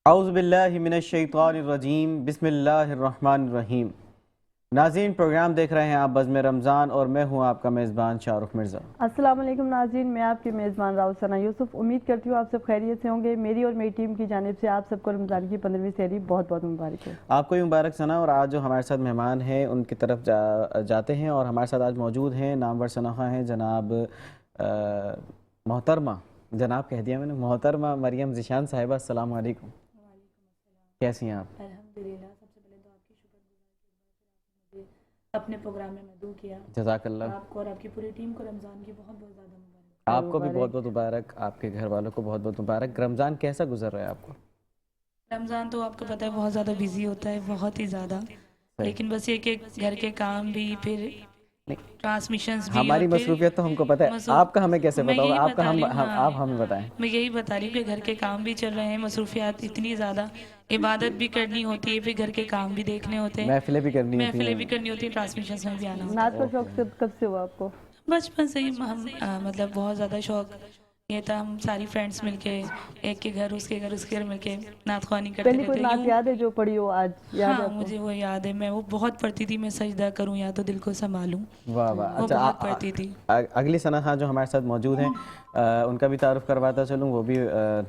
اعوذ باللہ من الشیطان الرجیم بسم اللہ الرحمن الرحیم۔ ناظرین، پروگرام دیکھ رہے ہیں آپ بزم رمضان اور میں ہوں آپ کا میزبان شاہ رخ مرزا۔ السلام علیکم ناظرین، میں آپ کی میزبان راؤ ثنا یوسف امید کرتی ہوں آپ سب خیریت سے ہوں گے۔ میری اور میری ٹیم کی جانب سے آپ سب کو رمضان کی 15ویں سحری بہت بہت مبارک ہو۔ آپ کو بھی مبارک ثنا، اور آج جو ہمارے ساتھ مہمان ہیں ان کی طرف جاتے ہیں، اور ہمارے ساتھ آج موجود ہیں نامور شناخواں ہیں جناب محترمہ، جناب کہہ دیا میں نے، محترمہ مریم ذیشان صاحبہ۔ السلام علیکم، کیسی ہیں آپ؟ الحمدللہ، سب سے پہلے تو آپ کی شکر گزار اپنے پروگرام میں مدعو کیا۔ جزاک اللہ۔ آپ کو اور آپ کی پوری ٹیم کو رمضان کی بہت بہت زیادہ مبارک۔ آپ کو بھی بہت بہت مبارک، آپ کے گھر والوں کو بہت بہت مبارک۔ رمضان کیسا گزر رہا ہے آپ کو؟ رمضان تو آپ کو پتہ ہے بہت زیادہ بیزی ہوتا ہے، بہت ہی زیادہ، لیکن بس یہ کہ گھر کے کام بھی، پھر ٹرانسمیشنز بھی، ہماری مصروفیت تو ہم کو پتہ ہے، آپ کا ہمیں کیسے پتہ ہوگا؟ آپ ہمیں بتائیں۔ میں یہی بتا رہی ہوں کہ گھر کے کام بھی چل رہے ہیں، مصروفیات اتنی زیادہ، عبادت بھی کرنی ہوتی ہے، پھر گھر کے کام بھی دیکھنے ہوتے ہیں، محفلیں بھی کرنی ہوتی ہیں، ٹرانسمیشنز میں بھی آنا ہوتا ہے۔ نعت کا شوق کب سے ہوا آپ کو؟ بچپن سے ہی ہم مطلب بہت زیادہ شوق یہ تھا، ہم ساری فرینڈز مل کے ایک کے گھر، اس کے گھر، اس کے گھر مل کے نعت خوانی کرتے پہلی کوئی نعت یاد ہے جو پڑھی ہو آج؟ ہاں مجھے وہ یاد ہے، میں وہ بہت پڑھتی تھی، میں سجدہ کروں یا تو دل کو سنبھالوں، واہ واہ۔ وہ بہت پڑھتی تھی۔ اگلی ثنا خواں جو ہمارے ساتھ موجود ہیں ان کا بھی تعارف کرواتا چلوں، وہ بھی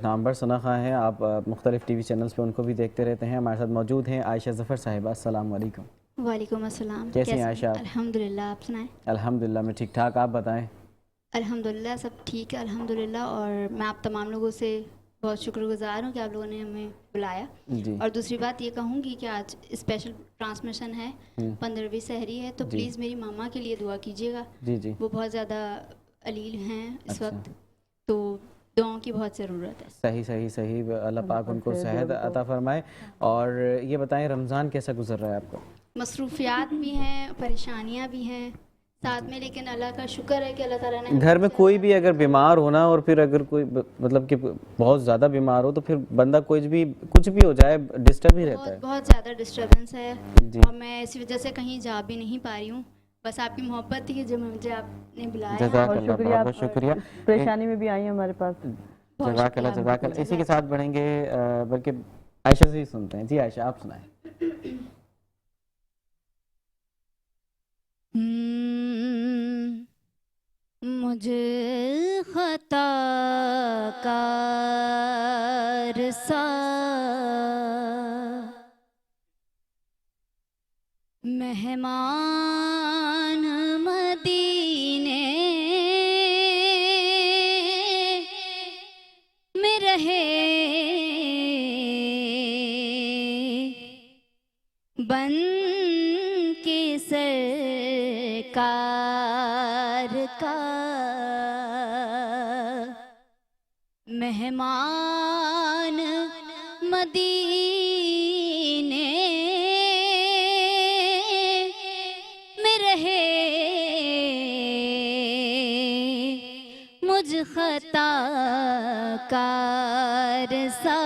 نامور ثنا خواں ہیں، آپ مختلف ٹی وی چینلز پہ ان کو بھی دیکھتے رہتے ہیں۔ ہمارے ساتھ موجود ہیں عائشہ ظفر صاحبہ۔ السلام علیکم۔ وعلیکم السلام، کیسی ہیں عائشہ؟ الحمدللہ، آپ سنائیں؟ الحمدللہ میں ٹھیک ٹھاک، آپ بتائیں؟ الحمدللہ سب ٹھیک ہے الحمدللہ، اور میں آپ تمام لوگوں سے بہت شکر گزار ہوں کہ آپ لوگوں نے ہمیں بلایا جی۔ اور دوسری بات یہ کہوں گی کہ آج اسپیشل ٹرانسمیشن ہے، 15ویں سحری ہے، تو پلیز میری ماما کے لیے دعا کیجیے گا جی، وہ بہت زیادہ علیل ہیں اس وقت، تو دعاؤں کی بہت ضرورت ہے۔ صحیح، اللہ پاک ان کو صحت عطا فرمائے۔ اور یہ بتائیں رمضان کیسا گزر رہا ہے آپ کو؟ مصروفیات بھی ہیں، پریشانیاں بھی ہیں ساتھ میں، لیکن اللہ کا شکر ہے کہ اللہ تعالیٰ نے گھر میں کوئی بھی اگر بیمار ہونا، اور پھر اگر کوئی مطلب کہ بہت زیادہ بیمار ہو تو پھر بندہ کچھ بھی ہو جائے ڈسٹرب ہی رہتا ہے، بہت زیادہ ڈسٹربنس ہے، اور میں اسی وجہ سے کہیں جا بھی نہیں پا رہی ہوں، بس آپ کی محبت تھی جو مجھے آپ نے بلایا، اور شکریہ، پریشانی میں بھی آئی ہیں ہمارے پاس۔ جزاک اللہ۔ اسی کے ساتھ بڑھیں گے، بلکہ عائشہ سے ہی سنتے ہیں۔ جی عائشہ، آپ سنائیں۔ مجھے خطا کار سا مہمان مدینے میں رہے، بن کے سرکار کا مہمان مدینے میں رہے، مجھ خطا کار سا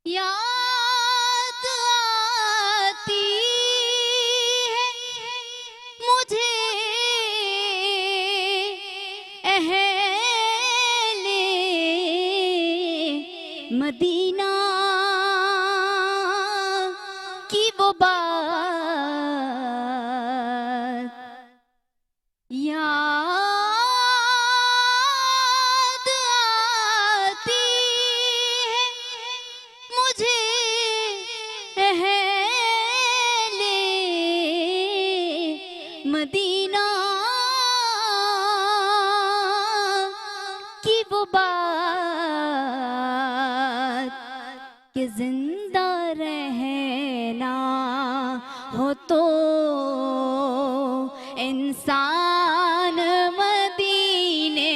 یاد آتی ہے مجھے اہل مدینہ کی وہ بات، یاد آتی ہے مجھے اہل مدینہ کی وہ بات، کہ زندہ رہنا ہو تو انسان مدینے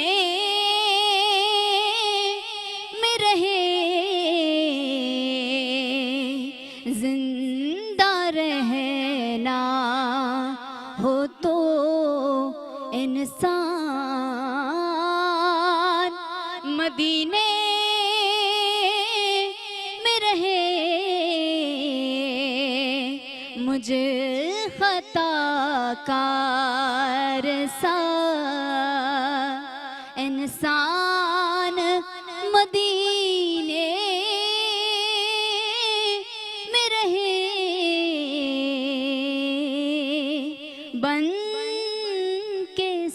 میں رہے، زندہ رہنا ہو تو انسان مدینے میں رہے، مجھے خطا کار سا انسان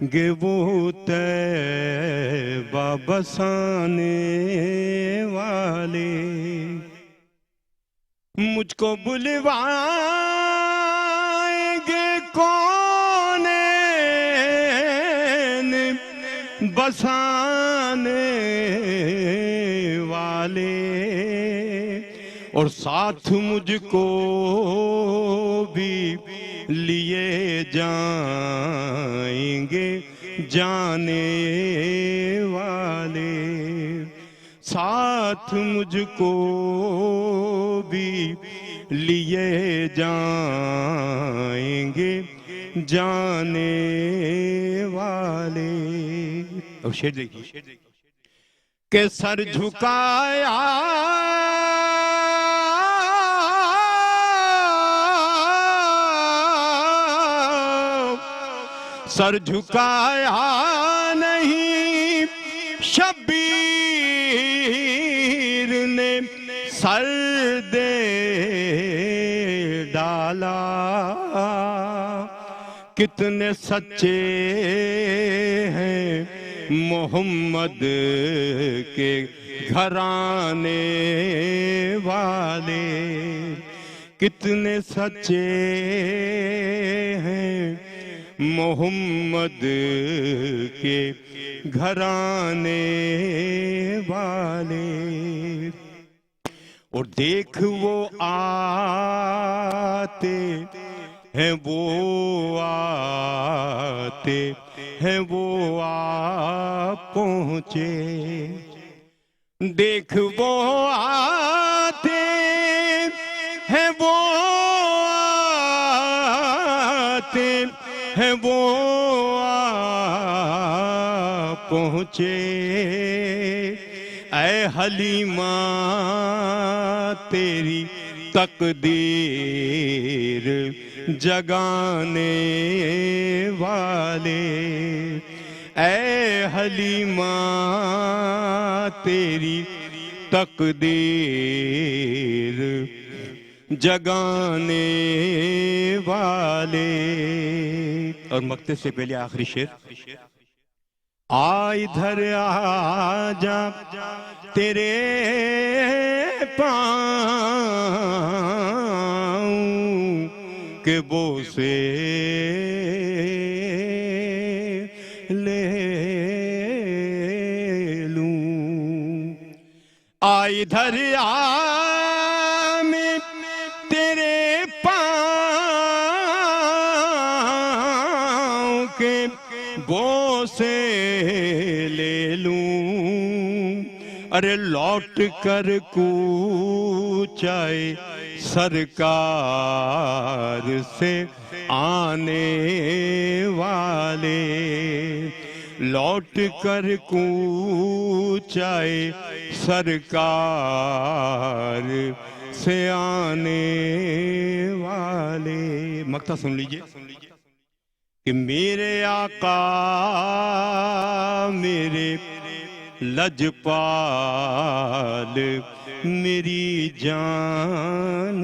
گے وہ طیبہ بسانے والے، مجھ کو بلوائیں گے کونین بسانے والے، اور ساتھ مجھ کو بھی لیے جائیں گے جانے والے، ساتھ مجھ کو بھی لیے جائیں گے جانے والے۔ اور شعر دیکھیے کہ سر جھکایا سر جھکایا نہیں شبیر نے، سر دے ڈالا، کتنے سچے ہیں محمد کے گھرانے والے، کتنے سچے ہیں محمد کے گھرانے والے۔ اور دیکھ وہ آتے ہیں، وہ آتے ہیں، وہ آ پہنچے، دیکھ وہ آتے ہیں، وہ آتے ہیں، وہ آ پہنچے، اے حلیمہ تیری تقدیر جگانے والے، اے حلیمہ تیری تقدیر جگانے والے۔ اور مقطع سے پہلے آخری شعر، آ ادھر آ جا تیرے پاؤں کے بوسے لے لوں، آ ادھر آ میں تیرے پاؤں کے بوسے لے لوں، ارے لوٹ کر کوچائے سرکار سے آنے والے، لوٹ کر کوچائے سرکار سے آنے والے۔ مقطع سن لیجئے کہ میرے آقا میرے لجپال میری جان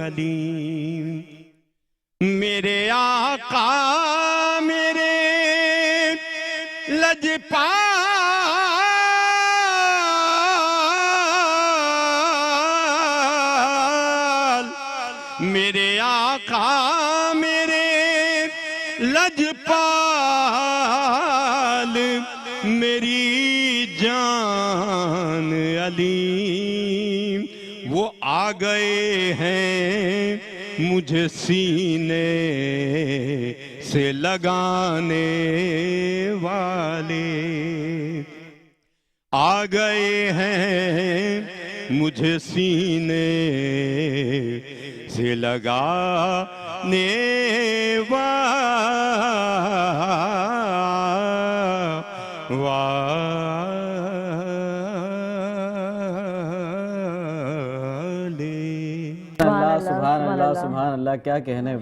علی، میرے آقا میرے لجپال، میرے آقا میرے لجپال میری جان علی، وہ آ گئے ہیں مجھے سینے سے لگانے والے، آ گئے ہیں مجھے سینے سے لگانے سبحان اللہ، کیا کہنے،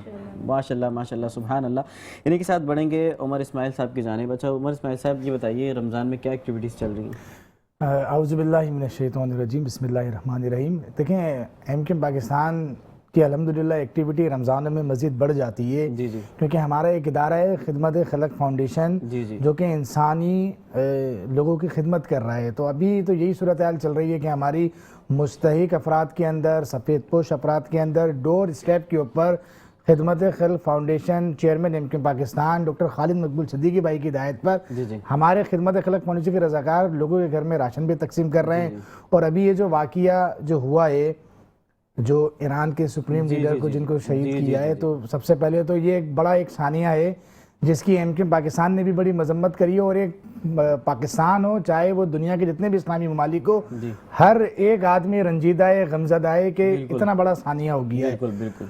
ماشاءاللہ ماشاءاللہ سبحان اللہ۔ انہی کے ساتھ بڑھیں گے عمر اسماعیل صاحب کی جانب۔ اچھا عمر اسماعیل صاحب یہ بتائیے رمضان میں کیا ایکٹیویٹیز چل رہی ہیں؟ اعوذ باللہ من الشیطان الرجیم، بسم اللہ الرحمن الرحیم۔ دیکھیں ایم کیم پاکستان کہ الحمدللہ ایکٹیویٹی رمضان میں مزید بڑھ جاتی ہے، جی جی کیونکہ ہمارا ایک ادارہ ہے خدمت خلق فاؤنڈیشن، جی جی جو کہ انسانی لوگوں کی خدمت کر رہا ہے. تو ابھی تو یہی صورتحال چل رہی ہے کہ ہماری مستحق افراد کے اندر، سفید پوش افراد کے اندر ڈور اسٹیپ کے اوپر Khidmat Khalq foundation chairman MKM Pakistan doctor Khalid Maqbool Siddiqui بھائی کی ہدایت پر جی جی ہمارے خدمت خلق فاؤنڈیشن کے رضاکار لوگوں کے گھر میں راشن بھی تقسیم کر رہے ہیں. اور ابھی یہ جو واقعہ جو ہوا ہے، جو ایران کے سپریم لیڈر کو جن کو شہید کیا ہے، تو سب سے پہلے تو یہ ایک بڑا ایک ثانیہ ہے جس کی MKM پاکستان نے بھی بڑی مذمت کری ہے. اور ایک پاکستان ہو، چاہے وہ دنیا کے جتنے بھی اسلامی ممالک ہو، ہر ایک آدمی رنجیدہ ہے، غمزدہ ہے کہ اتنا بڑا ثانیہ ہو گیا ہے. بالکل بالکل.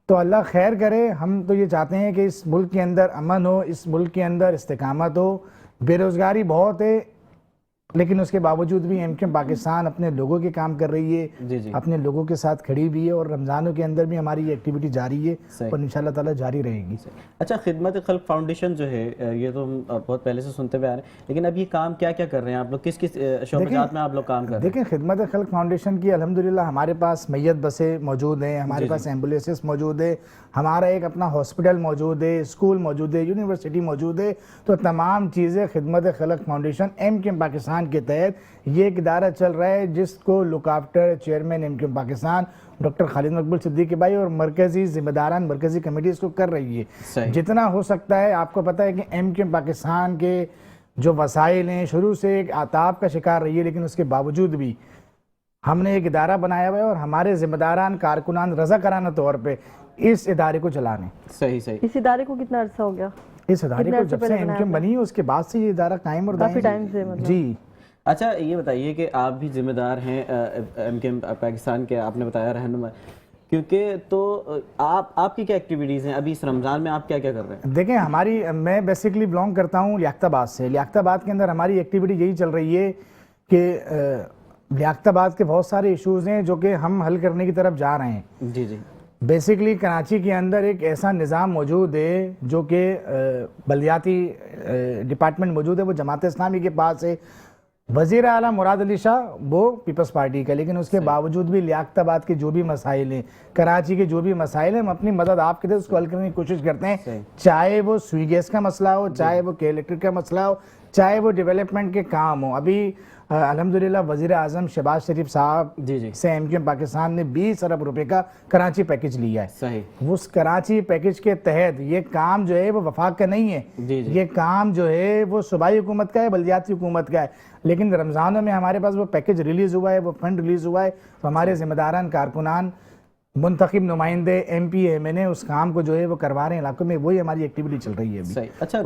تو اللہ خیر کرے. ہم تو یہ چاہتے ہیں کہ اس ملک کے اندر امن ہو، اس ملک کے اندر استقامت ہو. بے روزگاری بہت ہے، لیکن اس کے باوجود بھی MKM پاکستان اپنے لوگوں کے کام کر رہی ہے، جی جی اپنے لوگوں کے ساتھ کھڑی بھی ہے. اور رمضانوں کے اندر بھی ہماری یہ ایکٹیویٹی جاری ہے اور انشاءاللہ تعالی جاری رہے گی. اچھا، خدمت خلق فاؤنڈیشن جو ہے یہ تو ہم بہت پہلے سے سنتے ہوئے آ رہے ہیں، لیکن اب یہ کام کیا کیا کر رہے ہیں آپ لوگ؟ کس کس شعبہ جات میں آپ لوگ کام کر رہے ہیں؟ دیکھیں، خدمت خلق فاؤنڈیشن کی الحمدللہ ہمارے پاس میت بسیں موجود ہیں، ہمارے پاس ایمبولیسز موجود ہے، ہمارا ایک اپنا ہاسپٹل موجود ہے، اسکول موجود ہے، یونیورسٹی موجود ہے. تو تمام چیزیں خدمت خلق فاؤنڈیشن MKM پاکستان کے تحت یہ ایک ادارہ چل رہا ہے جس کو look after chairman MKM Pakistan doctor Khalid Maqbool Siddiqui بھائی اور مرکزی ذمہ داران مرکزی کمیٹی اس کو کر رہی ہے. جتنا ہو سکتا ہے. آپ کو پتہ ہے کہ MKM پاکستان کے جو وسائل ہیں شروع سے ایک آتاب کا شکار رہی ہے، لیکن اس کے باوجود بھی ہم نے ایک ادارہ بنایا ہوا ہے اور ہمارے ذمہ داران کارکنان رضاکارانہ طور پہ اس ادارے کو چلانے. صحیح صحیح. اس ادارے کو کتنا عرصہ ہو گیا؟ اس ادارے کو جب سے MKM بنی ہے اس کے بعد سے یہ ادارہ قائم اور کافی ٹائم سے جی. اچھا یہ بتائیے کہ آپ بھی ذمہ دار ہیں MKM پاکستان کے، آپ نے بتایا رہنما، کیونکہ تو آپ کی کیا ایکٹیویٹیز ہیں ابھی اس رمضان میں؟ آپ کیا کیا کر رہے ہیں؟ دیکھیں، میں بیسیکلی بلانگ کرتا ہوں لیاقت آباد سے. لیاقت آباد کے اندر ہماری ایکٹیویٹی یہی چل رہی ہے کہ لیاقت آباد کے بہت سارے ایشوز ہیں جو کہ ہم حل کرنے کی طرف جا رہے ہیں. جی جی. بیسیکلی کراچی کے اندر ایک ایسا نظام موجود ہے جو کہ بلدیاتی ڈپارٹمنٹ موجود ہے، وہ جماعت اسلامی کے پاس ہے. وزیر اعلیٰ مراد علی شاہ وہ پیپلز پارٹی کا، لیکن اس کے باوجود بھی لیاقت آباد کے جو بھی مسائل ہیں، کراچی کے جو بھی مسائل ہیں، ہم اپنی مدد آپ کے دے اس کو حل کرنے کی کوشش کرتے ہیں. چاہے وہ سوئی گیس کا مسئلہ ہو، چاہے وہ کے الیکٹرک کا مسئلہ ہو، چاہے وہ ڈیولپمنٹ کے کام ہو. ابھی الحمدللہ وزیر اعظم شہباز شریف صاحب سے MKM پاکستان نے 20 ارب روپے کا کراچی پیکج لیا ہے. صحیح. اس کراچی پیکج کے تحت یہ کام جو ہے وہ وفاق کا نہیں ہے، یہ کام جو ہے وہ صوبائی حکومت کا ہے، بلدیاتی حکومت کا ہے. لیکن رمضانوں میں ہمارے پاس وہ پیکج ریلیز ہوا ہے، وہ فنڈ ریلیز ہوا ہے، تو ہمارے ذمہ داران کارکنان منتخب نمائندے MP MNA اس کام کو جو ہے وہ کروا رہے ہیں علاقوں میں. وہی ہماری ایکٹیویٹی چل رہی ہے ابھی. صحیح. اچھا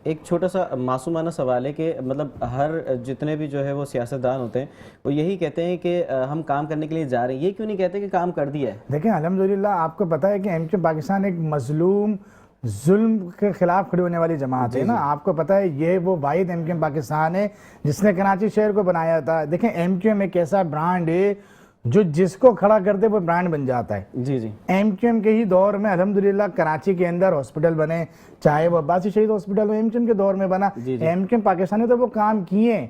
ایک چھوٹا سا معصومانہ سوال ہے کہ مطلب ہر جتنے بھی جو ہے وہ سیاستدان ہوتے ہیں وہ یہی کہتے ہیں کہ ہم کام کرنے کے لیے جا رہے ہیں، یہ کیوں نہیں کہتے کہ کام کر دیا ہے؟ دیکھیں الحمدللہ آپ کو پتہ ہے کہ MKM پاکستان ایک مظلوم ظلم کے خلاف کھڑی ہونے والی جماعت ہے نا. آپ کو پتہ ہے یہ وہ واحد MKM پاکستان ہے جس نے کراچی شہر کو بنایا تھا. دیکھیں MKM ایک ایسا برانڈ ہے جو جس کو کھڑا کرتے وہ برانڈ بن جاتا ہے. جی جی. MKM کے ہی دور میں الحمدللہ کراچی کے اندر ہاسپٹل بنے، چاہے وہ عباسی شہید ہاسپٹل ہو MKM کے دور میں بنا. MKM پاکستان نے تو وہ کام کیے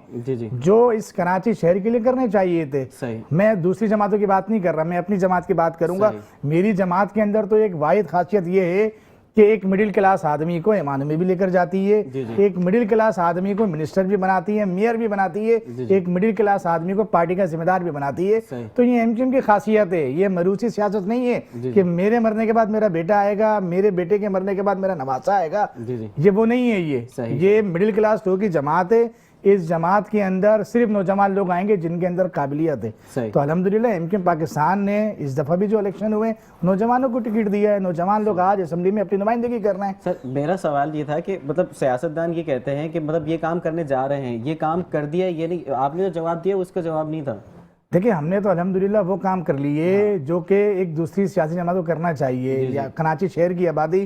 جو اس کراچی شہر کے لیے کرنے چاہیے تھے. میں دوسری جماعتوں کی بات نہیں کر رہا، میں اپنی جماعت کی بات کروں گا. میری جماعت کے اندر تو ایک واحد خاصیت یہ ہے کہ ایک مڈل کلاس آدمی کو ایمان میں بھی لے کر جاتی ہے، ایک مڈل کلاس آدمی کو منسٹر بھی بناتی ہے، میئر بھی بناتی ہے، ایک مڈل کلاس آدمی کو پارٹی کا ذمہ دار بھی بناتی ہے. تو یہ MKM کی خاصیت ہے. یہ مروسی سیاست نہیں ہے کہ میرے مرنے کے بعد میرا بیٹا آئے گا، میرے بیٹے کے مرنے کے بعد میرا نواسا آئے گا. یہ وہ نہیں ہے. یہ مڈل کلاس لوگوں کی جماعت ہے. اس جماعت کے اندر صرف نوجوان لوگ آئیں گے جن کے اندر قابلیت ہے. تو الحمدللہ MKM پاکستان نے اس دفعہ بھی جو الیکشن ہوئے نوجوانوں کو ٹکٹ دیا ہے. نوجوان لوگ آج اسمبلی میں اپنی نمائندگی کر رہے ہیں. سر میرا سوال یہ تھا کہ مطلب سیاستدان یہ کہتے ہیں کہ مطلب یہ کام کرنے جا رہے ہیں، یہ کام کر دیا، یہ نہیں، آپ نے جو جواب دیا اس کا جواب نہیں تھا. دیکھیں ہم نے تو الحمدللہ وہ کام کر لیے جو کہ ایک دوسری سیاسی جماعت کو کرنا چاہیے. کراچی شہر کی آبادی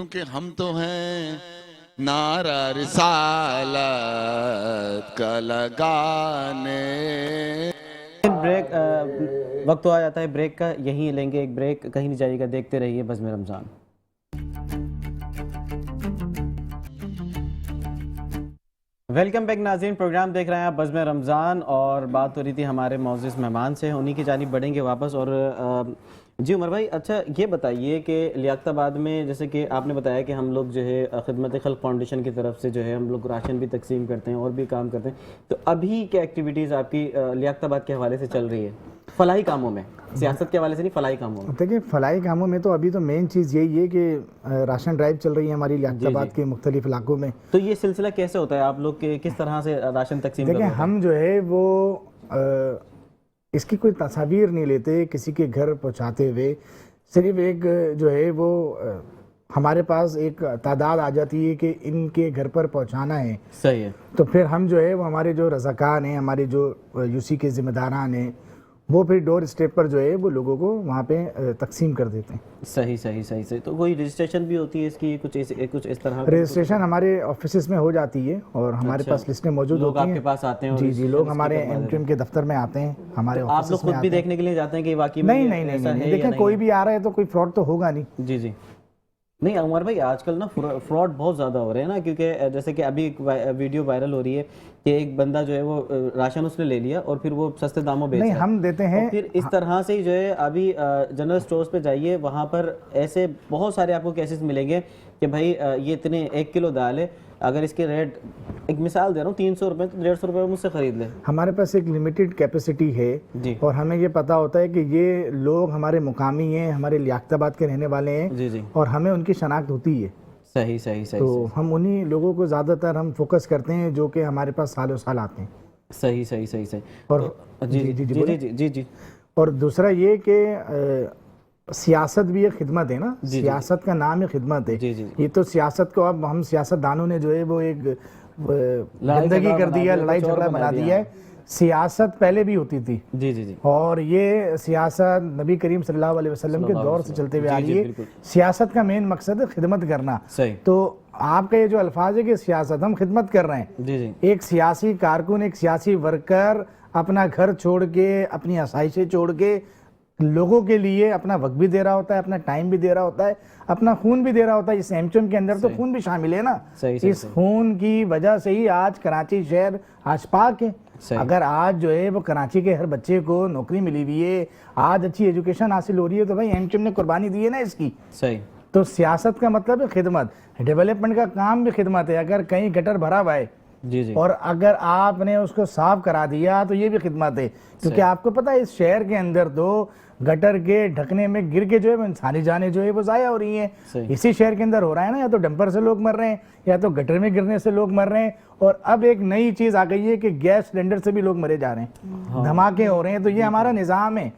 کیونکہ ہم تو ہیں نعرہ رسالت کا لگانے. بریک وقت تو آ جاتا ہے بریک کا, یہیں لیں گے ایک بریک, کہیں نہیں جائیے گا, دیکھتے رہیے بزم رمضان. ویلکم بیک ناظرین, پروگرام دیکھ رہے ہیں آپ بزم رمضان, اور بات ہو رہی تھی ہمارے معزز مہمان سے, انہی کی جانب بڑھیں گے واپس. اور جی عمر بھائی, اچھا یہ بتائیے کہ لیاقت آباد میں جیسے کہ آپ نے بتایا کہ ہم لوگ جو ہے خدمت خلق فاؤنڈیشن کی طرف سے جو ہے ہم لوگ راشن بھی تقسیم کرتے ہیں اور بھی کام کرتے ہیں, تو ابھی کیا ایکٹیویٹیز آپ کی لیاقت آباد کے حوالے سے چل رہی ہے فلاحی کاموں میں, سیاست کے حوالے سے نہیں, فلاحی کاموں میں؟ دیکھیں فلاحی کاموں میں تو ابھی تو مین چیز یہی ہے کہ راشن ڈرائیو چل رہی ہے ہماری لیاقت آباد کے مختلف علاقوں میں. تو یہ سلسلہ کیسے ہوتا ہے, آپ لوگ کس طرح سے راشن تقسیم کرتے ہیں؟ دیکھیں ہم جو ہے وہ اس کی کوئی تصاویر نہیں لیتے کسی کے گھر پہنچاتے ہوئے, صرف ایک جو ہے وہ ہمارے پاس ایک تعداد آ جاتی ہے کہ ان کے گھر پر پہنچانا ہے. صحیح ہے. تو پھر ہم جو ہے وہ ہمارے جو رضاکار ہیں, ہمارے جو یو سی کے ذمہ داران ہیں, وہ پھر ڈور اسٹیپ پر جو ہے وہ لوگوں کو وہاں پہ تقسیم کر دیتے ہیں. صحیح صحیح صحیح صحیح. تو کوئی رجسٹریشن بھی ہوتی ہے اس کی, کچھ اس طرح؟ رجسٹریشن ہمارے آفیسز میں ہو جاتی ہے اور ہمارے پاس لسٹیں موجود ہوتی ہیں. لوگ آپ کے پاس آتے ہیں؟ جی جی, لوگ ہمارے ایم کیو ایم کے دفتر میں آتے ہیں, ہمارے آپ آفیسز لوگ میں خود بھی آتے ہیں. دیکھنے کے لیے جاتے ہیں کہ واقعی میں نہیں, دیکھیں کوئی بھی آ رہا ہے تو کوئی فراڈ تو ہوگا نہیں. جی جی. نہیں عمر بھائی, آج کل نا فراڈ بہت زیادہ ہو رہے ہیں نا, کیونکہ جیسے کہ ابھی ایک ویڈیو وائرل ہو رہی ہے کہ ایک بندہ جو ہے وہ راشن اس نے لے لیا اور پھر وہ سستے داموں بیچ رہا ہے. نہیں ہم دیتے ہیں. پھر اس طرح سے جو ہے ابھی جنرل سٹورز پہ جائیے, وہاں پر ایسے بہت سارے آپ کو کیسز ملیں گے کہ بھائی یہ اتنے 1 کلو دال ہے, اگر اس کے ریٹ, ایک مثال دے رہا ہوں, 300 روپے تو 150 روپے مجھ سے خرید لے. ہمارے پاس ایک لمیٹڈ کیپیسٹی ہے جی, اور ہمیں یہ پتا ہوتا ہے کہ یہ لوگ ہمارے مقامی ہیں, ہمارے لیاقت آباد کے رہنے والے ہیں. جی جی, اور ہمیں ان کی شناخت ہوتی ہے. صحیح صحیح صحیح. تو ہم انہی لوگوں کو زیادہ تر ہم فوکس کرتے ہیں جو کہ ہمارے پاس سالوں سال آتے ہیں. صحیح صحیح صحیح صحیح. اور جی جی جی جی جی جی. اور دوسرا یہ کہ سیاست بھی ایک خدمت ہے نا, سیاست کا نام ہی خدمت ہے. یہ تو سیاست کو اب ہم سیاست دانوں نے جو ہے وہ ایک گندگی کر دیا, لڑائی جھگڑا بنا دیا ہے. سیاست پہلے بھی ہوتی تھی. جی جی جی. اور یہ سیاست نبی کریم صلی اللہ علیہ وسلم کے دور سے چلتے ہوئے آ رہی ہے. سیاست کا مین مقصد ہے خدمت کرنا. تو آپ کا یہ جو الفاظ ہے کہ سیاست, ہم خدمت کر رہے ہیں. جی جی. ایک سیاسی کارکن, ایک سیاسی ورکر اپنا گھر چھوڑ کے, اپنی آسائشیں چھوڑ کے لوگوں کے لیے اپنا وقت بھی دے رہا ہوتا ہے, اپنا ٹائم بھی دے رہا ہوتا ہے, اپنا خون بھی دے رہا ہوتا ہے. اس ایم کیو ایم کے اندر تو خون بھی شامل ہے نا. اس خون کی وجہ سے ہی آج کراچی شہر آج پاک ہے. اگر آج جو ہے وہ کراچی کے ہر بچے کو نوکری ملی ہوئی ہے, آج اچھی ایجوکیشن حاصل ہو رہی ہے, تو بھائی ایم کیو ایم نے قربانی دی ہے نا اس کی. صحیح. تو سیاست کا مطلب ہے خدمت, ڈیولپمنٹ کا کام بھی خدمت ہے. اگر کہیں گٹر بھرا ہوا ہے جی جی, اور اگر آپ نے اس کو صاف کرا دیا تو یہ بھی خدمت ہے. کیونکہ آپ کو پتہ ہے اس شہر کے اندر تو گٹر کے ڈھکنے میں گر کے جو ہے وہ انسانی جانیں جو ہے وہ ضائع ہو رہی ہیں. اسی شہر کے اندر ہو رہا ہے نا, یا تو ڈمپر سے لوگ مر رہے ہیں یا تو گٹر میں گرنے سے لوگ مر رہے ہیں. اور اب ایک نئی چیز آ گئی ہے کہ گیس سلنڈر سے بھی لوگ مرے جا رہے ہیں, دھماکے ہو رہے ہیں. تو یہ ہمارا نظام ہے,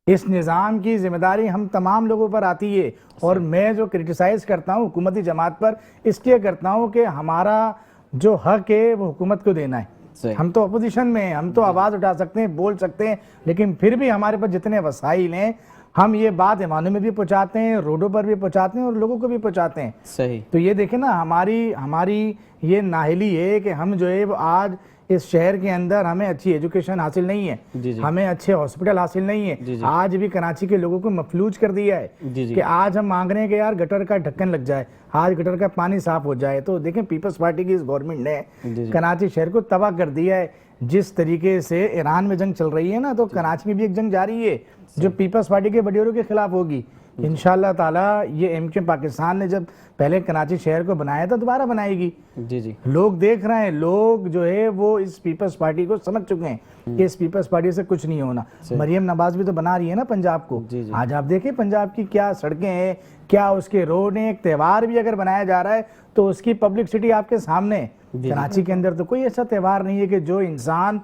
اس نظام کی ذمہ داری ہم تمام لوگوں پر آتی ہے. اور میں جو کرٹیسائز کرتا ہوں حکومتی جماعت پر, اس لیے کرتا ہوں کہ ہمارا جو حق ہے وہ حکومت کو دینا ہے. ہم تو اپوزیشن میں ہیں, ہم تو آواز اٹھا سکتے ہیں, بول سکتے ہیں, لیکن پھر بھی ہمارے پاس جتنے وسائل ہیں ہم یہ بات ایوانوں میں بھی پہنچاتے ہیں, روڈوں پر بھی پہنچاتے ہیں اور لوگوں کو بھی پہنچاتے ہیں. صحیح. تو یہ دیکھیں نا, ہماری یہ نااہلی ہے کہ ہم جو ہے وہ آج اس شہر کے اندر ہمیں اچھی ایجوکیشن حاصل نہیں ہے, ہمیں اچھے ہاسپٹل حاصل نہیں ہے. آج بھی کراچی کے لوگوں کو مفلوج کر دیا ہے کہ آج ہم مانگ رہے ہیں کہ یار گٹر کا ڈھکن لگ جائے, آج گٹر کا پانی صاف ہو جائے. تو دیکھیں پیپلز پارٹی کی اس گورنمنٹ نے کراچی شہر کو تباہ کر دیا ہے. جس طریقے سے ایران میں جنگ چل رہی ہے نا, تو کراچی میں بھی ایک جنگ جاری ہے جو پیپلز پارٹی کے وڈیروں کے خلاف ہوگی. انشاءاللہ تعالی یہ ایم کیو پاکستان نے جب پہلے کراچی شہر کو بنایا تھا دوبارہ بنائے گی. جی جی. لوگ دیکھ رہے ہیں, لوگ جو ہے وہ اس پیپلز پارٹی کو سمجھ چکے ہیں کہ اس پیپلز پارٹی سے کچھ نہیں ہونا. مریم نواز بھی تو بنا رہی ہے نا پنجاب کو. آج آپ دیکھیں پنجاب کی کیا سڑکیں ہیں, کیا اس کے روڈ ہیں. ایک تہوار بھی اگر بنایا جا رہا ہے تو اس کی پبلکسٹی آپ کے سامنے ہے. کراچی کے اندر تو کوئی ایسا تہوار نہیں ہے کہ جو انسان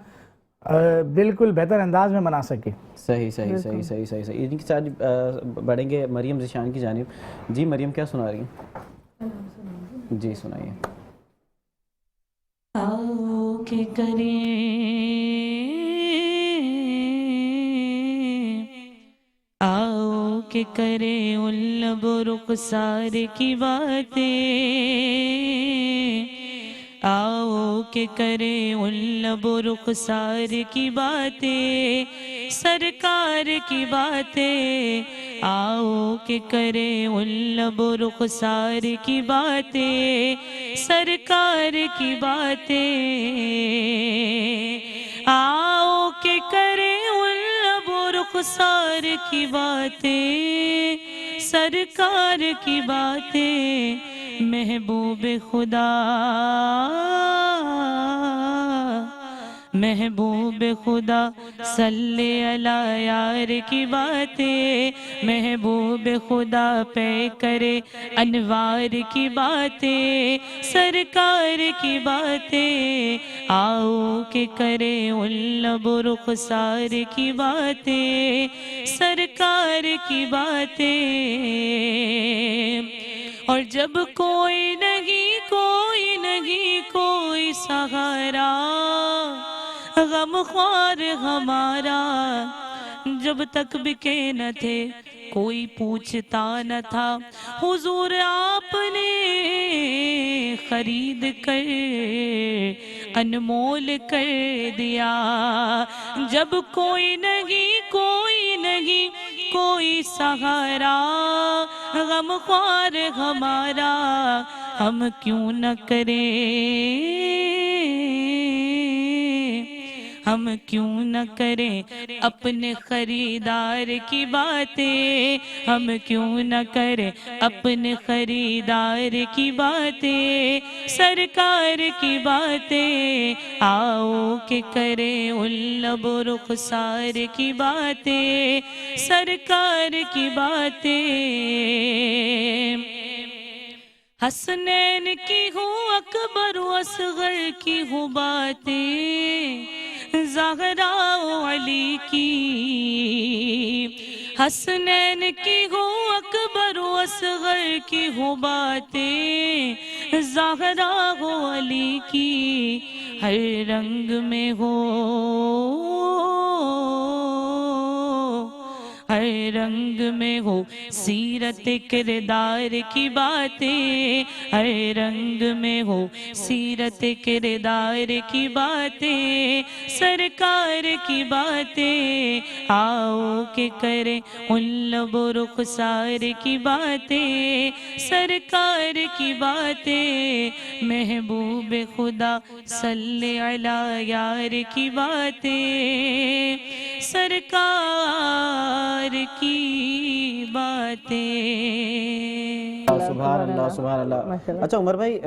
بالکل بہتر انداز میں منا سکے. صحیح صحیح صحیح صحیح صحیح صحیح. ان کے ساتھ بڑھیں گے مریم ذیشان کی جانب. جی مریم کیا سنا رہی ہیں؟ جی سنائیے. آؤ کہ کریں, آؤ کے کرے ان لب و رخسار کی باتیں، آؤ کہ کرے ان لب و رخسار کی باتیں، سرکار کی باتیں، آؤ کہ کرے ان لب و رخسار کی باتیں، سرکار کی باتیں، آؤ کہ کرے ان لب و رخسار کی باتیں، سرکار کی باتیں، محبوب خدا، محبوب خدا صلی علی یار کی باتیں، محبوب خدا پہ کرے انوار کی باتیں، سرکار کی باتیں، آؤ کہ کرے ان لب و رخسار کی باتیں، سرکار کی باتیں، اور جب کوئی نہیں کوئی نہیں کوئی سہارا، غم خوار ہمارا، جب تک بکے نہ تھے کوئی پوچھتا نہ تھا، حضور آپ نے خرید کر انمول کر دیا، جب کوئی نہیں کوئی نہیں کوئی سہارا، غم خوار ہمارا، ہم کیوں نہ کریں، ہم کیوں نہ کریں اپنے خریدار کی باتیں، ہم کیوں نہ کریں اپنے خریدار کی باتیں، سرکار کی باتیں، آؤ کہ کریں ان لب و رخسار کی باتیں، سرکار کی باتیں، حسنین کی ہو اکبر و اصغر کی ہو باتیں، زہرا و علی کی، حسنین کی ہو اکبر و اصغر کی ہو باتیں، زہرا و علی کی، ہر رنگ میں ہو ہر رنگ میں ہو سیرت کردار کی باتیں، ہر رنگ میں ہو سیرت کردار کی باتیں، سرکار کی باتیں، آؤ کہ کریں ان لب و رخسار کی باتیں، سرکار کی باتیں، محبوب خدا صلی علی یار کی باتیں، سرکار کی باتیں۔ سبحان اللہ سبحان اللہ۔ اچھا عمر بھائی،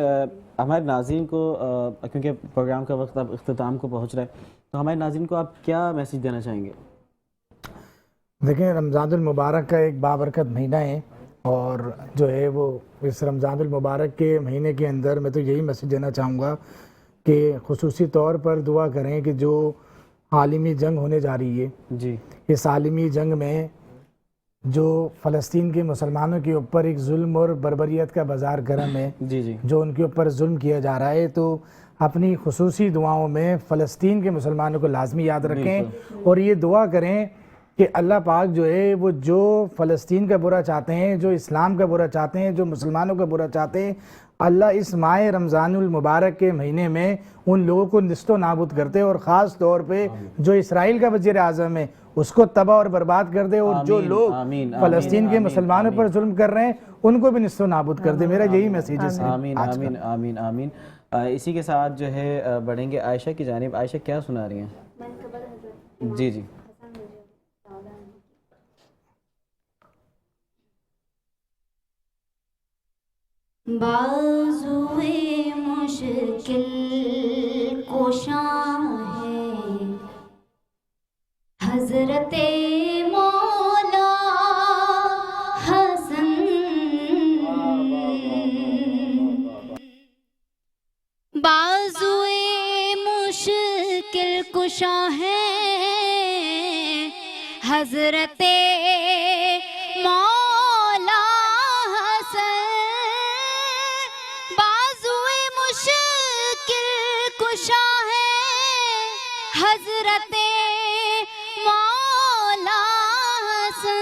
ہمارے ناظرین کو کیونکہ پروگرام کا وقت اب اختتام کو پہنچ رہا ہے، تو ہمارے ناظرین کو آپ کیا میسیج دینا چاہیں گے؟ دیکھیں، رمضان المبارک کا ایک بابرکت مہینہ ہے، اور جو ہے وہ اس رمضان المبارک کے مہینے کے اندر میں تو یہی میسیج دینا چاہوں گا کہ خصوصی طور پر دعا کریں کہ جو عالمی جنگ ہونے جا رہی ہے، جی، اس عالمی جنگ میں جو فلسطین کے مسلمانوں کے اوپر ایک ظلم اور بربریت کا بازار گرم ہے، جی جی، جو ان کے اوپر ظلم کیا جا رہا ہے، تو اپنی خصوصی دعاؤں میں فلسطین کے مسلمانوں کو لازمی یاد رکھیں، اور یہ دعا کریں کہ اللہ پاک جو ہے وہ جو فلسطین کا برا چاہتے ہیں، جو اسلام کا برا چاہتے ہیں، جو مسلمانوں کا برا چاہتے ہیں، اللہ اس ماہ رمضان المبارک کے مہینے میں ان لوگوں کو نیست و نابود کرتے، اور خاص طور پہ جو اسرائیل کا وزیر اعظم ہے اس کو تباہ اور برباد کر دے، اور جو لوگ فلسطین کے مسلمانوں پر ظلم کر رہے ہیں ان کو بھی نیست و نابود کر دے۔ میرا یہی میسیج ہے۔ آمین آمین آمین آمین۔ اسی کے ساتھ جو ہے بڑھیں گے عائشہ کی جانب۔ عائشہ کیا سنا رہی ہیں؟ جی جی، بازوئے مشکل کوشاں ہے حضرت مولا حسن، بازوئے مشکل کشاں ہے حضرت مولا حسن، بازوئے مشکل کشاں ہے حضرت مولا حسن،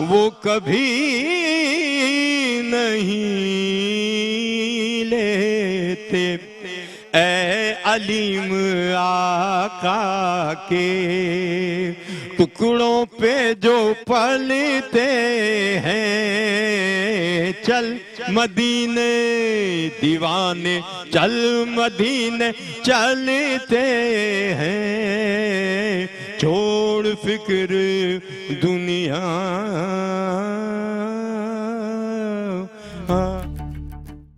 وہ کبھی نہیں لیتے اے علیم آقا کے ٹکڑوں پہ جو پلتے ہیں چل مدینے دیوانے چل مدینے چلتے ہیں چھوڑ فکر دنیا